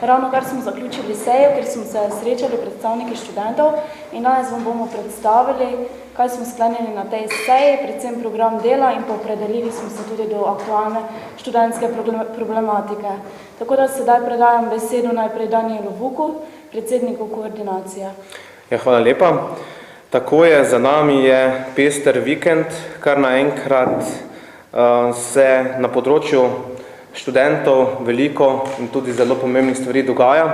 Ravno kar smo zaključili sejo, kjer smo se srečali predstavniki študentov in danes vam bomo predstavili, kaj smo sklenili na tej seji, predvsem program dela in pa opredelili smo se tudi do aktualne študentske problematike. Tako da sedaj predajam besedo najprej Danijelu Vuku, predsedniku koordinacije. Ja, hvala lepa. Tako je, za nami je pester vikend, kar naenkrat se na področju študentov veliko in tudi zelo pomembnih stvari dogaja.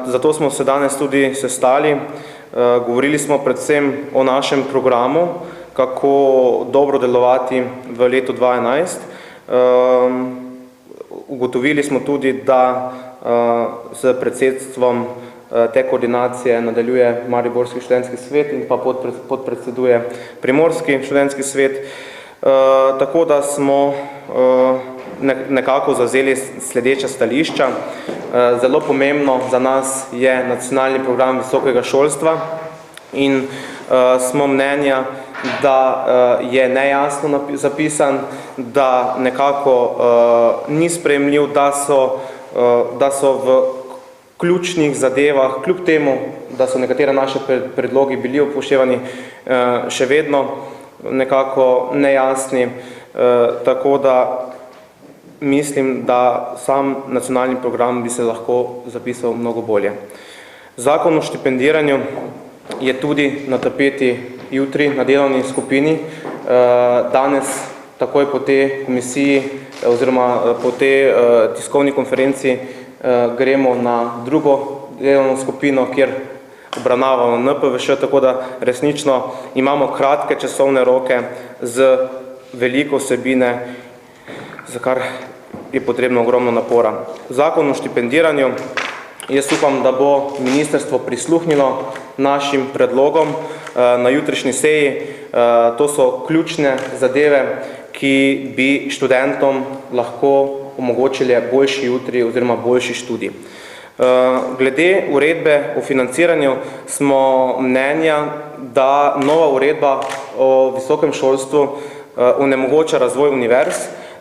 Zato smo se danes tudi sestali. Govorili smo predvsem o našem programu, kako dobro delovati v letu 2011. Ugotovili smo tudi, da s predsedstvom te koordinacije nadaljuje Mariborski študentski svet in pa podpredseduje Primorski študentski svet. Tako da smo nekako zavzeli sledeča stališča. Zelo pomembno za nas je nacionalni program visokega šolstva in smo mnenja, da je nejasno zapisan, da nekako ni sprejemljiv, da so v ključnih zadevah, kljub temu, da so nekatera naše predlogi bili upoštevani, še vedno nekako nejasni, tako da mislim, da sam nacionalni program bi se lahko zapisal mnogo bolje. Zakon o štipendiranju je tudi na tapeti jutri na delovni skupini. Danes, takoj po tej komisiji oziroma po tej tiskovni konferenci, gremo na drugo delovno skupino, kjer obravnavamo NPVŠ, tako da resnično imamo kratke časovne roke z veliko vsebine, za kar je potrebno ogromno napora. Zakon o štipendiranju, jaz upam, da bo ministrstvo prisluhnilo našim predlogom na jutrišnji seji. To so ključne zadeve, ki bi študentom lahko omogočili boljši jutri oziroma boljši študij. Glede uredbe o financiranju smo mnenja, da nova uredba o visokem šolstvu onemogoča razvoj univerz,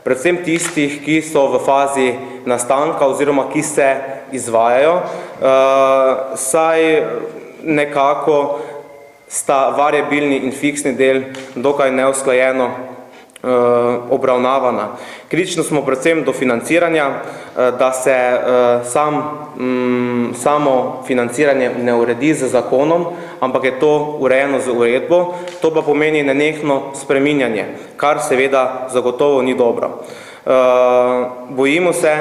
predvsem tistih, ki so v fazi nastanka oziroma ki se izvajajo, saj nekako sta variabilni in fiksni del dokaj neusklajeno obravnavana. Kritično smo predvsem do financiranja, da se samo financiranje ne uredi z zakonom, ampak je to urejeno z uredbo, to pa pomeni nenehno spreminjanje, kar seveda zagotovo ni dobro. Bojimo se,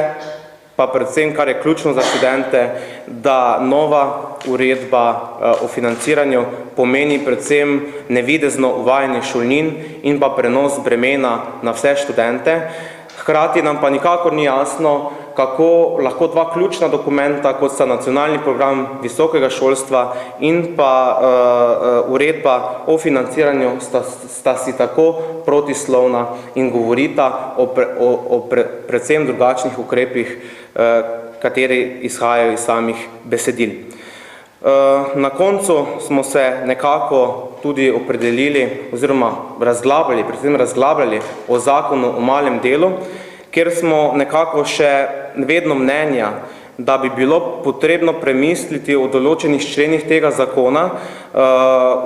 pa predvsem, kar je ključno za študente, da nova uredba o financiranju pomeni predvsem nevidezno uvajanje šolnin in pa prenos bremena na vse študente. Hkrati nam pa nikakor ni jasno, kako lahko dva ključna dokumenta, kot sta nacionalni program visokega šolstva in pa uredba o financiranju, sta si tako protislovna in govorita o predvsem drugačnih ukrepih, kateri izhajajo iz samih besedil. Na koncu smo se nekako tudi opredelili oziroma razglabljali o zakonu o malem delu, kjer smo nekako še vedno mnenja, da bi bilo potrebno premisliti o določenih členih tega zakona,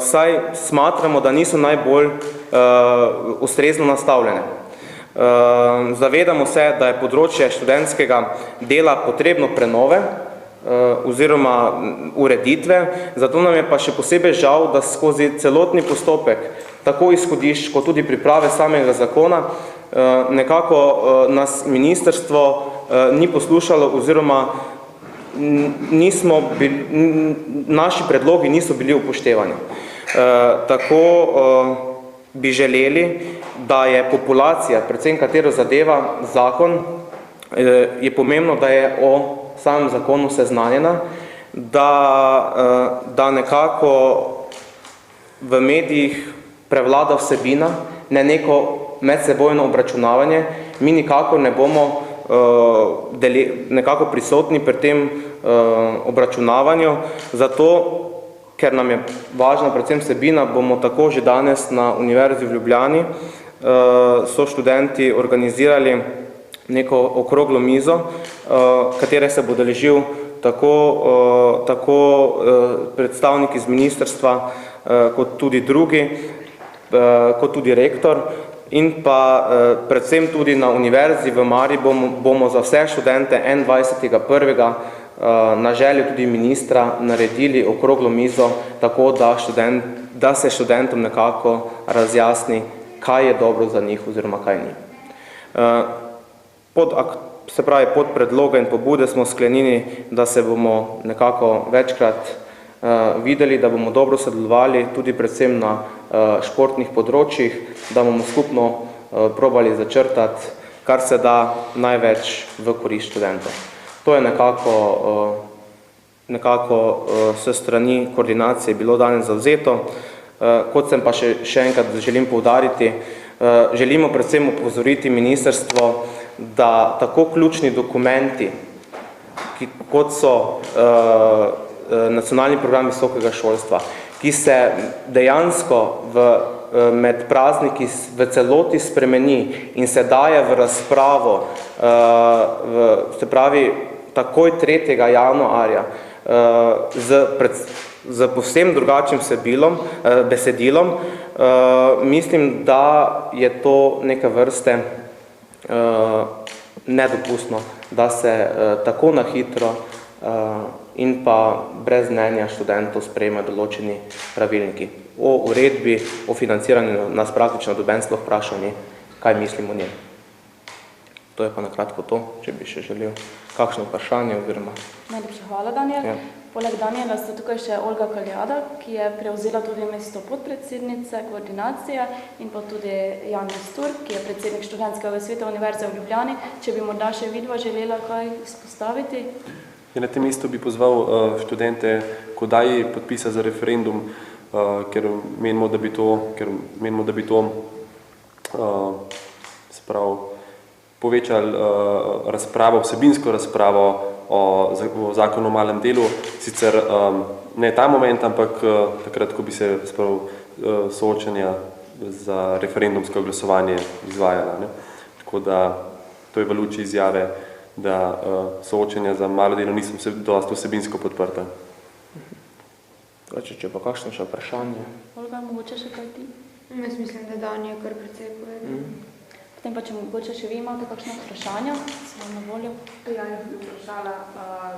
saj smatramo, da niso najbolj ustrezno nastavljene. Zavedamo se, da je področje študentskega dela potrebno prenove oziroma ureditve, zato nam je pa še posebej žal, da skozi celotni postopek, tako izhodišč kot tudi priprave samega zakona, nekako nas ministrstvo ni poslušalo oziroma naši predlogi niso bili upoštevani. Tako bi želeli, da je populacija, predvsem katero zadeva zakon, je pomembno, da je o samem zakonu seznanjena, da nekako v medijih prevlada vsebina, ne neko medsebojno obračunavanje. Mi nikakor ne bomo nekako prisotni pri tem obračunavanju, zato, ker nam je važna predvsem vsebina, bomo tako že danes na Univerzi v Ljubljani so študenti organizirali neko okroglo mizo, katere se bo udeležil tako predstavniki iz ministrstva, kot tudi drugi, kot tudi rektor, in pa predvsem tudi na univerzi v Mariboru bomo za vse študente 21.1. Na željo tudi ministra naredili okroglo mizo, tako da se študentom nekako razjasni, kaj je dobro za njih oziroma kaj ni. Pod predloge in pobude smo sklenili, da se bomo nekako večkrat videli, da bomo dobro sodelovali tudi predvsem na športnih področjih, da bomo skupno probali začrtati, kar se da največ v korist študentov. To je nekako s strani koordinacije bilo danes zavzeto. Kot sem pa še enkrat želim poudariti, želimo predvsem opozoriti ministrstvo, da tako ključni dokumenti, kot so nacionalni program visokega šolstva, ki se dejansko med prazniki v celoti spremeni in se daje v razpravo, se pravi takoj 3. januarja z povsem drugačnim besedilom, mislim, da je to neke vrste nedopustno, da se tako na hitro in pa brez mnenja študentov sprejemajo določeni pravilniki. O uredbi, o financiranju nas praktično noben sploh vprašal ni, kaj mislim o njej. To je pa nakratko to, če bi še želel kakšno vprašanje oziroma. Najlepša hvala, Danijel. Ja. Poleg Danijela sta tukaj še Olga Kaljada, ki je prevzela tudi mesto podpredsednice koordinacije, in pa tudi Jan Stur, ki je predsednik študentskega sveta Univerze v Ljubljani. Če bi morda še vidva želela kaj izpostaviti? Na tem mestu bi pozval študente k oddaji podpisa za referendum, ker menimo, da bi to povečali razpravo, vsebinsko razpravo o zakonu o malem delu, sicer ne ta moment, ampak takrat, ko bi se soočanja za referendumsko glasovanje izvajala. Tako da to je v luči izjave, da soočanja za malo delo nisem dosti vsebinsko podprta. Če pa kakšno še vprašanje? Olga, mogoče še kaj ti? Jaz mislim, da Dan je kar precej povedal. Potem pa, če mogoče še vi imate kakšno vprašanje, smo na voljo. Ja, jaz bi vprašala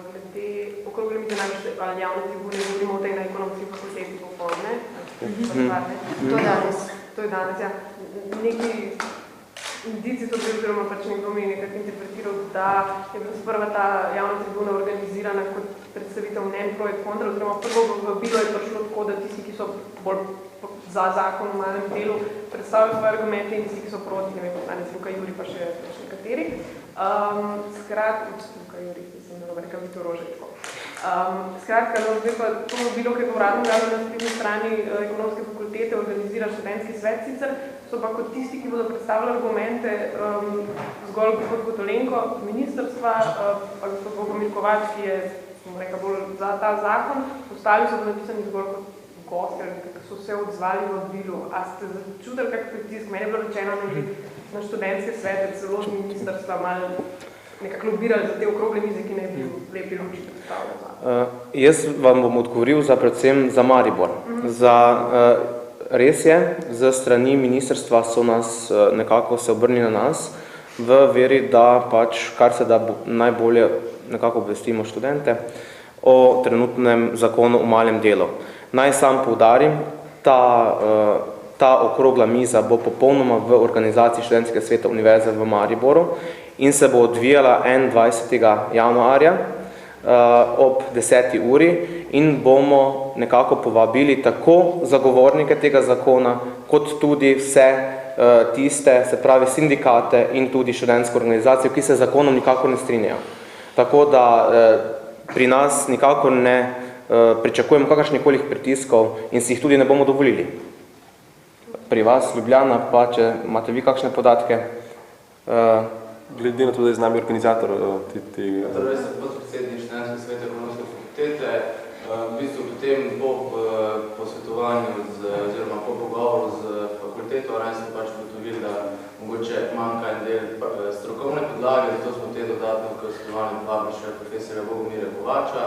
glede okrogle mize najbolj javne tribune, govorimo o tej na ekonomski fakulteti popoldne. To je danes, ja. Neki indici so bili, oziroma pač nekdo mi je nekako interpretiral, da je bila sprva ta javna tribuna organizirana kot predstavitev mnenj pro et contra, oziroma prvo vabilo je prišlo tako, da tisti, ki so bolj za zakon o malem delu, predstavljajo svoje argumente in tisti, ki so proti, ne vem, poslanec Luka Juri, pa še nekateri. Luka Juri, mislim, da bo rekel Vitor Rožek. Skratka, zdaj pa to vabilo, ki je uradno dalo na spletni strani ekonomske fakultete, organizira študentski svet sicer, so pa kot tisti, ki bodo predstavljali argumente zgolj gospod Gotolenko z ministrstva, pa gospod Bogomil Kovač, ki je, smo rekel, bolj za ta zakon, ostali so napisani zgolj kot gosti, ki so se odzvali v vabilu. A ste začutili kak pritisk? Meni je bilo rečeno, da bi na študentske svete celo z ministrstva malo nekako lobirali za te okrogle mize, ki ne bi lepi luči predstavljali. Jaz vam bom odgovoril predvsem za Maribor. Res je, z strani ministrstva so nas nekako se obrnili na nas v veri, da pač kar se da najbolje nekako obvestimo študente o trenutnem zakonu o malem delu. Naj sam poudarim, ta okrogla miza bo popolnoma v organizaciji študentskega sveta Univerze v Mariboru in se bo odvijala 21. januarja ob 10. uri in bomo nekako povabili tako zagovornike tega zakona, kot tudi vse tiste, se pravi sindikate in tudi študentsko organizacijo, ki se zakonom nikakor ne strinjajo. Tako da pri nas nikakor ne pričakujemo kakršnikolih pritiskov in si jih tudi ne bomo dovolili. Pri vas, Ljubljana, pa če imate vi kakšne podatke? Glede na to, da je z nami organizator tega. Torej sem podpredsednik študentskega sveta ekonomske fakultete. V bistvu potem po posvetovanju oziroma po pogovoru z fakulteto smo pač ugotovili, da mogoče manjka en del strokovne podlage še profesorja Bogomira Kovača,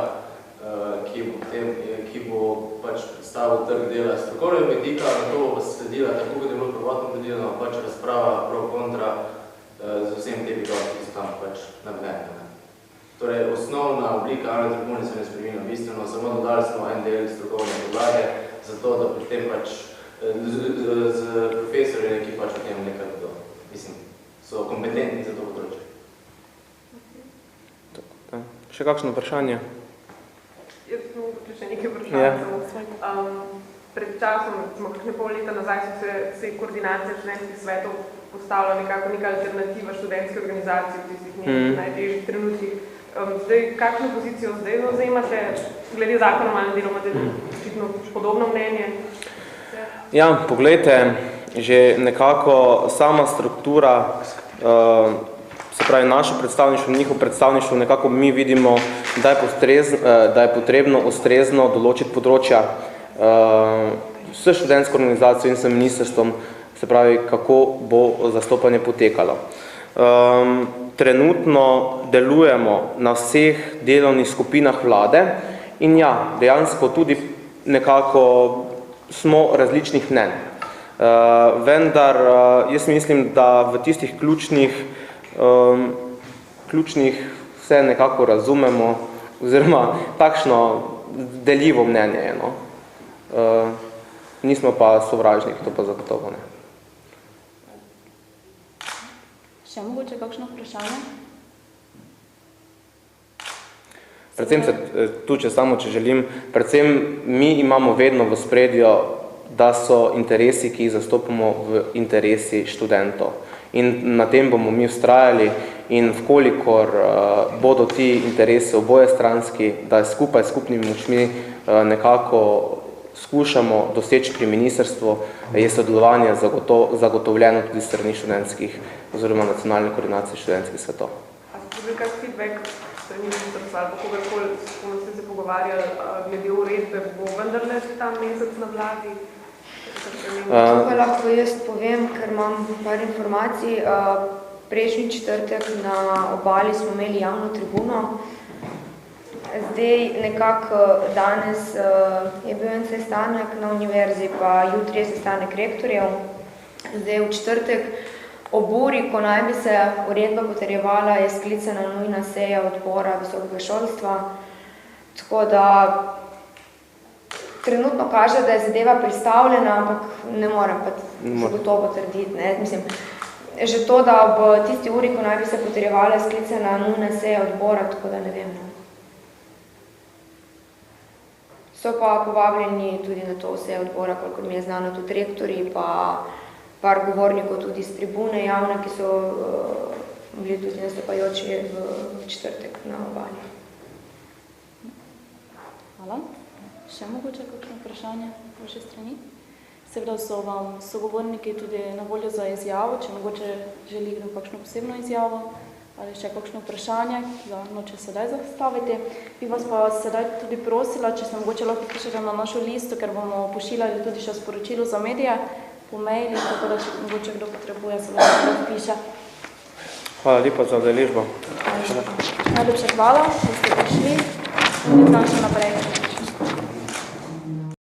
ki bo pač predstavil trg dela strokovnega vidika, na to bo sledila, tako kot je bilo prvotno predvideno, pač razprava pro kontra z vsem temi gosti, ki so tam pač navedeni. Torej, osnovna oblika javne tribune se ne spremenila bistveno, samo dodali smo en del strokovne podlage, zato da potem pač z profesorji, ki pač o tem nekaj vedo. Mislim, so kompetentni za to področje. Še kakšno vprašanje? Jaz sem še nekaj vprašanj. Pred časom, kakšne pol leta nazaj, so se koordinacija študentskih svetov postavila nekako neka alternativa študentske organizacije v tistih najtežjih trenutkih. Zdaj, kakšno pozicijo zdaj zavzemate? Glede zakona o malem delu imate očitno podobno mnenje? Ja, poglejte, že nekako sama struktura, se pravi našo predstavništvo, njihovo predstavništvo, nekako mi vidimo, da je potrebno ustrezno določiti področja s študentsko organizacijo in s ministrstvom, se pravi, kako bo zastopanje potekalo. Trenutno delujemo na vseh delovnih skupinah vlade in ja, dejansko tudi nekako smo različnih mnenj. Vendar jaz mislim, da v tistih ključnih vse nekako razumemo, oziroma takšno deljivo mnenje je. No? Nismo pa sovražniki, to pa zagotovo ne. Še mogoče kakšno vprašanje? Predvsem se, tu če želim, predvsem mi imamo vedno v spredju, da so interesi, ki jih zastopamo v interesi študentov. In na tem bomo mi vztrajali in vkolikor bodo ti interesi oboje stranski, da skupaj s skupnimi močmi nekako skušamo doseči pri ministrstvu, je sodelovanje zagotovljeno tudi strani študentskih oziroma nacionalne koordinacije študentskih svetov. A ste bil kak feedback strani ministrstva ali pa kogarkoli, s kom ste se pogovarjali glede uredbe, bo vendarle ta mesec na vladi? Tukaj lahko jaz povem, ker imam par informacij. Prejšnji četrtek na Obali smo imeli javno tribuno. Zdaj nekako danes je bil en sestanek na univerzi, pa jutri je sestanek rektorjev. Zdaj v četrtek ob uri, ko naj bi se uredba potrjevala, je sklicana nujna seja odbora visokega šolstva. Tako da trenutno kaže, da je zadeva pristavljena, ampak ne morem pa gotovo trditi. Mislim, že to, da ob tisti uri, ko naj bi se potrjevala, je sklicana nujna seja odbora, tako da ne vem. So pa povabljeni tudi na to vse odbora, kolikor mi je znano, tudi rektorji, pa par govornikov tudi z tribune javne, ki so bili tudi nastopajoči v četrtek na Obali. Hvala. Še mogoče kakšno vprašanje v vaše strani? Seveda so vam sogovorniki tudi na voljo za izjavo, če mogoče želi kdo kakšno posebno izjavo ali še kakšno vprašanje, ki ga noče sedaj zastaviti. Bi vas pa sedaj tudi prosila, če se mogoče lahko pišete na našo listo, ker bomo pošiljali tudi še sporočilo za medije po maili, tako da če mogoče kdo potrebuje, se lahko piše. Hvala lepa za udeležbo. Najlepša hvala, da ste prišli in dan še naprej.